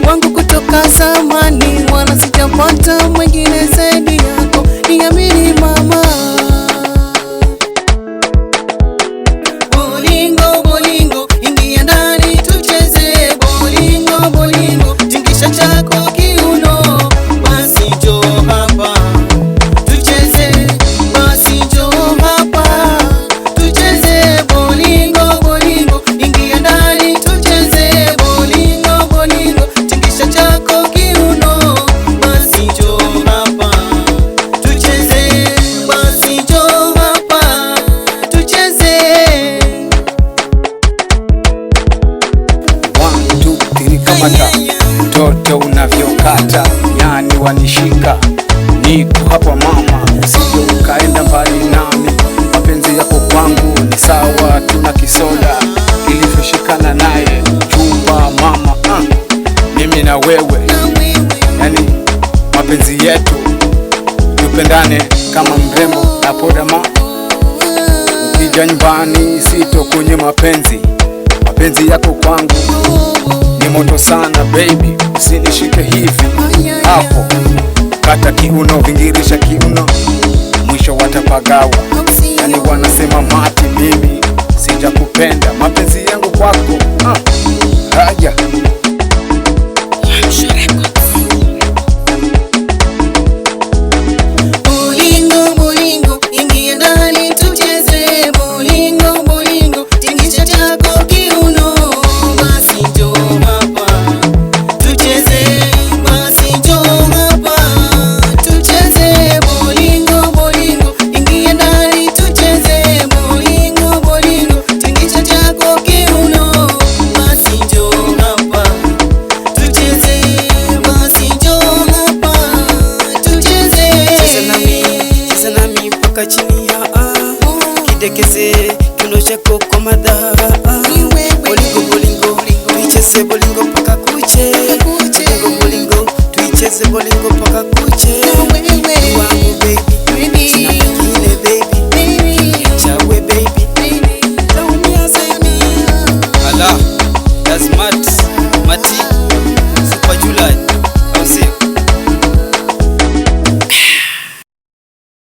wangu kutoka zamani, wala sijapata mwingine zaidi yako, niamini mama. Bolingo bolingo, ingia ndani tucheze. Bolingo bolingo, tingisha chako kiuno, basi njoo hapa tucheze, basi njoo hapa tucheze. Bolingo bolingo, ingia ndani tucheze. Bolingo bolingo, tingisha chako kiuno, basi njoo hapa tucheze, basi njoo hapa tucheze. 1 2 3 kamata mtoto unavyokata, yani wanishika, niko hapa mama, usije ukaenda mbali nami. Mapenzi yako kwangu ni sawa, tuna kisoda kilivyoshikana naye chumba mama. Mimi na wewe, yani mapenzi yetu tupendane kama mrembo na podama. Ukija nyumbani sito kwenye mapenzi yako kwangu ni moto sana baby, usinishike hivi hapo, kata kiuno, vingirisha kiuno, mwisho watapagawa, yani wanasema mati. Mimi sijakupenda, mapenzi yangu kwako haya. Bolingo bolingo, ingia ndani tucheze. Bolingo bolingo, tingisha chako kiuno, basi njoo hapa tucheze, basi njoo hapa tucheze. Bolingo bolingo, ingia ndani tucheze. Bolingo bolingo, tingisha chako kiuno, basi njoo hapa tucheze, basi njoo hapa tucheze. Cheza nami mpaka chini ya kidekeze kiuno chako kwa madhaha. Bolingo bolingo, tuicheze bolingo mpaka kuche. Bolingo bolingo, tuicheze bolingo mpaka kuche.